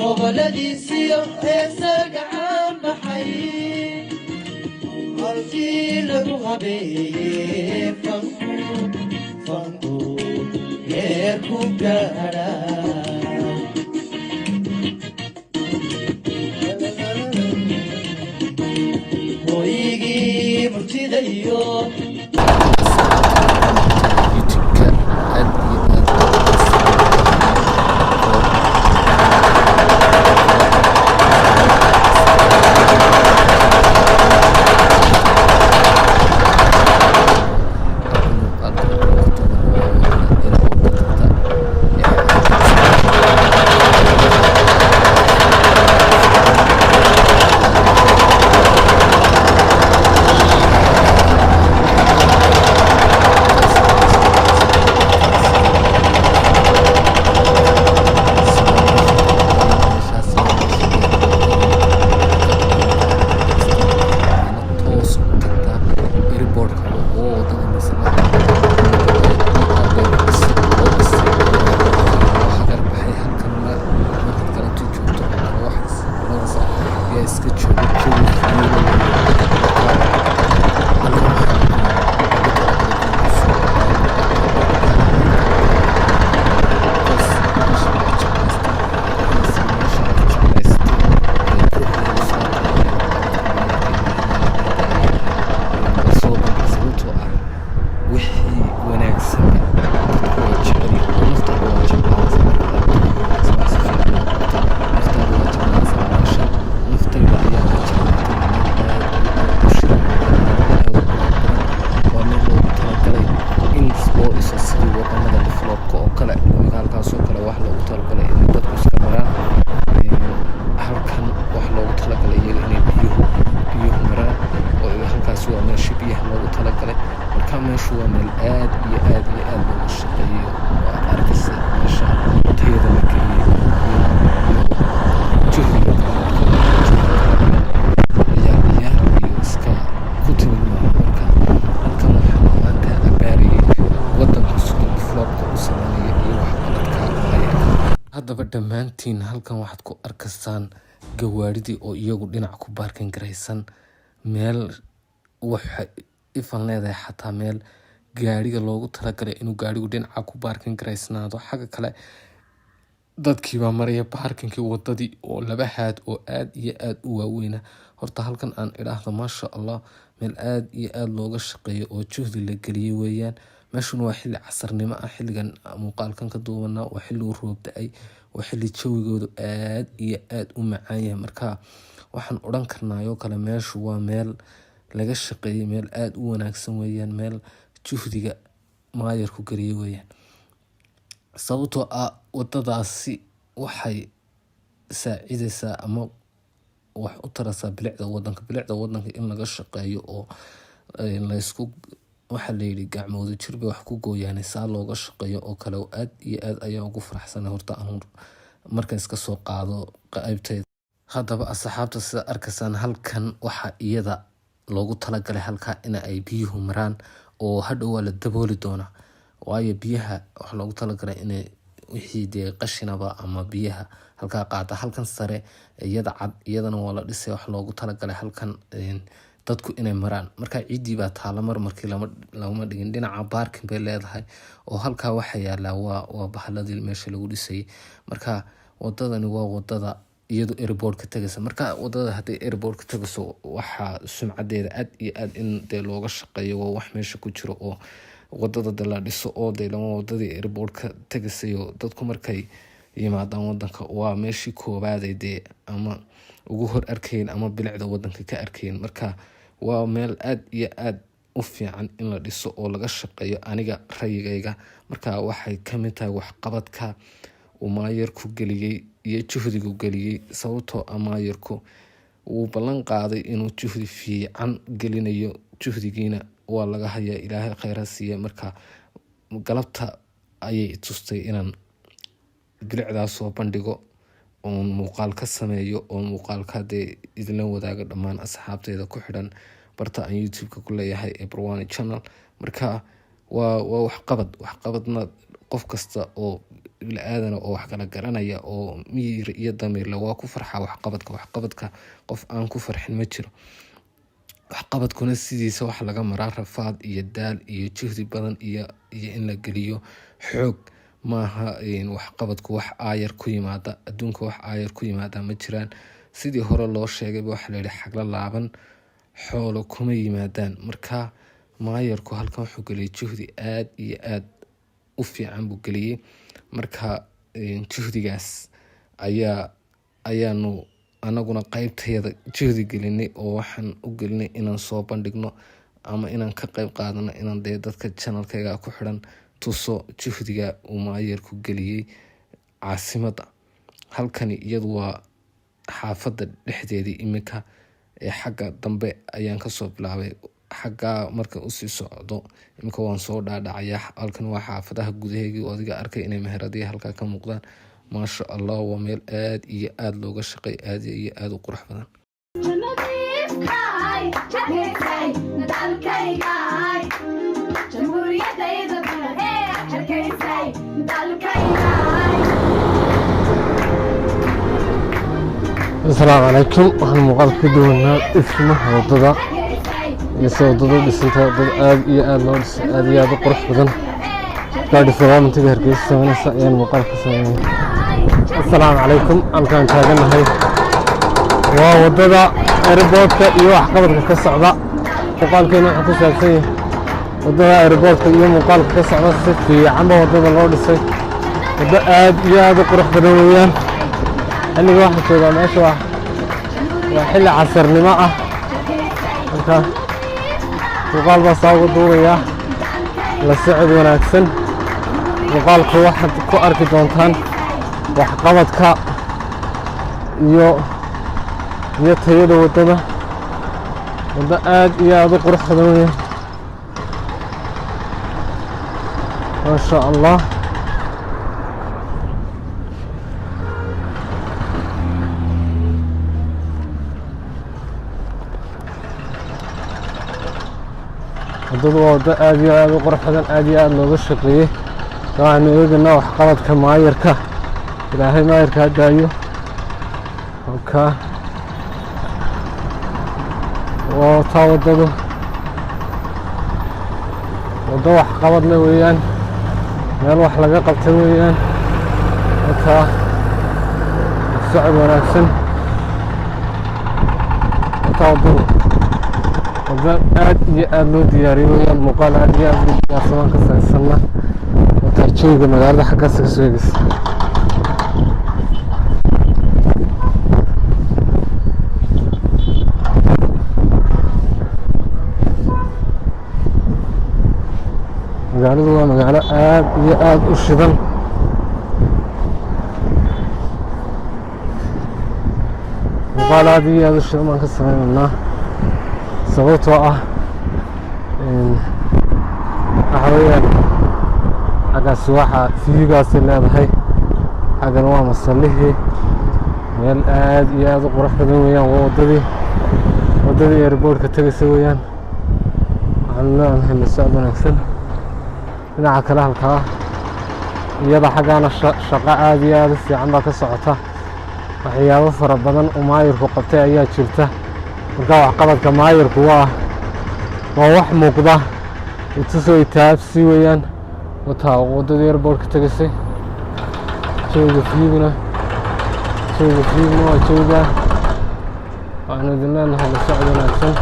goboladii siyo heesaga caan baxay halkii lagu habeeyey fanku heer ku gaadha hoygii murtida iyo haddaba dhammaantiin halkan waxaad ku arkaysaan gawaaridii oo iyagu dhinac ku baarkin garaysan meel waxa ifan leedahay xataa meel gaariga loogu talagalay inuu gaarigu dhinaca ku baarkin garaysnaado xagga kale dadkiibaa maraya baarkinkii wadadii oo laba haad oo aad iyo aad u waaweyna horta halkan aan idhaahdo maasha allah meel aad iyo aad looga shaqeeyo oo juhdi la geliyey weeyaan meeshuna waa xilli casarnimo ah xilligan muuqaalkan ka duubanaa waa xilli uu roob da-ay waa xilli jawigoodu aad iyo aad u macaan yahay marka waxaan odhan karnaayoo kale meeshu waa meel laga shaqeeyey meel aad u wanaagsan weeyaan meel juhdiga maayarku geliyey weeyaan sababtoo ah wadadaasi waxay saacidaysaa ama wax u tarasaa bilicda wadanka in laga shaqeeyo oo laysku waxaa layidhi gacmooda jirba wax ku gooyaane saa looga shaqeeyo oo kale aad iyo aad ayaa ugu faraxsana horta aan markaan iska soo qaado qaybteeda haddaba asxaabta sida arkaysaan halkan waxaa iyada loogu talagalay halkaa in ay biyuhu maraan oo hadhow waa la dabooli doonaa waayo biyaha waxa loogu talagalay inay wixii dee qashinaba ama biyaha halkaa qaata halkan sare iyada cad iyadana waa la dhisay wax loogu talagalay halkan dadku inay maraan marka ciidii baa taala markii lama dhigin dhinaca baarkin bay leedahay oo halkaa waxa yaala waa bahaladii meesha lagu dhisay marka wadadani waa wadada iyadu airport ka tagaysa marka wadada haday airport ka tagayso waxa sumcadeeda aad iyo aad in dee looga shaqeeyo waa wax meesha ku jiro oo wadada la dhiso oo dee lama wadadii airport ka tagaysayo dadku markay yimaadaan wadanka waa meeshii koobaad dee ama ugu hor arkayn ama bilicda wadanka ka arkayn marka waa meel aad iyo aad u fiican in la dhiso oo laga shaqeeyo aniga rayigayga marka waxay kamid tahay waxqabadka uu maayarku geliyey iyo juhdigu geliyey sababtoo ah maayarku wuu ballan qaaday inuu juhdi fiican gelinayo juhdigiina waa laga hayaa ilaahay khayr ha siiye marka galabta ayay tustay inaan bilicdaas soo bandhigo oon muuqaal ka sameeyo oo muuqaalka dee idinla wadaaga dhammaan asxaabteeda ku xidhan barta aan youtube-ka ku leeyahay ee Barwani channel marka waa waxqabadna qof kasta oo bini'aadan oo wax kala garanaya oo miyir iyo damiir leh waa ku farxaa waxqabadka qof aan ku farxin ma jiro. waxqabadkuna sidiisa wax laga maraa rafaad iyo daal iyo juhdi badan iyo in la geliyo xoog maaha. waxqabadku wax aayar ku yimaada, adduunka wax aayar ku yimaada ma jiraan. sidii hore loo sheegayba waxa la yidhi xagla laaban xoolo kuma yimaadaan. marka maayarku halkan wuxuu geliyay juhdi aad iyo aad u fiican buu geliyey. marka juhdigaas ayaanu anaguna qaybteeda juhdi gelinay oo waxaan u gelinay inaan soo bandhigno ama inaan ka qayb qaadano, inaan dee dadka channelkayga ku xiran tuso juhdiga uu maayarku geliyey caasimada. halkani iyadu waa xaafada dhexdeedii iminka ee xagga dambe ayaan kasoo bilaabay. xaggaa marka usii socdo iminka waan soo dhaadhacaya. halkan waa xaafadaha gudaheegii oo adiga arkay inay meheradiya halkaa ka muuqdaan. maasha allah waa meel aad iyo aad looga shaqay, aad iyo aad u qurux badan. السلام عليكم. waxaan muuqaal ka duwanaa dhismaha wadada iyo sida wadada dhisantay. wadada aad iyo aad loo dhisay, aad iyo aad u qurux badan. gaadhi salaamatiga Hargeysa sameynaysa ayaan muuqaal ka sameeyay. assalaamu calaykum. halkaan taaganahay waa wadada airportka iyo waxqabadka ka socda. muuqaalkeena waxaa ku saabsan yahay wadada airportka iyo muuqaalka ka socda. si fiicanba wadada loo dhisay. wado aad iyo aad u qurux badan weeyaan. xilliga waxaan joogaa meesha waa xilli casarnimo ah. marka muuqaal baa saa ugu duubayaa. la socod wanaagsan. muuqaalku waxaad ku arki doontaan waxqabadka iyo tayada wadada. wado aad iyo aad u qurux badan weeyaan. maasha allah. wadadu waa wado aad iyo aad u qurux badan, aad iyo aad looga shaqeeyey. waxaanu eegaynaa waxqabadka maayarka. ilaahay maayarka ha daayo. halkaa waa taa wadadu wado waxqabad leh weeyaan. meel wax laga qabtay weeyaan. halkaa socod wanaagsan. halkaa wadadu wado aad iyo aad loo diyaariyey weeyaan. muuqaal aad iyo aad loo diyaarsamaan ka saysana wataa jooga magaalada xaggaas ka soo eegaysa. magaaladu waa magaalo aad iyo aad u shidan. muuqaal aad iyo aad u shidan baan ka sameynaynaa sababtoo ah waxa weeyaan xaggaasi waxaa fiigaasi leedahay. xaggan waa masallihii. meel aad iyo aad u qurux badan weeyaan. waa wadadii airportka tegaysa weeyaan. waxaanu leenahay la socod wanaagsan. dhinaca kale halkaa iyada xaggaana shaqo aad iyo aad u fiican baa ka socota. waxyaabo fara badan oo maayarku qabtay ayaa jirta. marka waxqabadka maayarku waa wax muuqda. itusoo itaabsi weeyaan. wataa wadadii airportka tegaysay. jooga fiiguna waa joogaa. waxaanu idin leenahay la socod wanaagsan.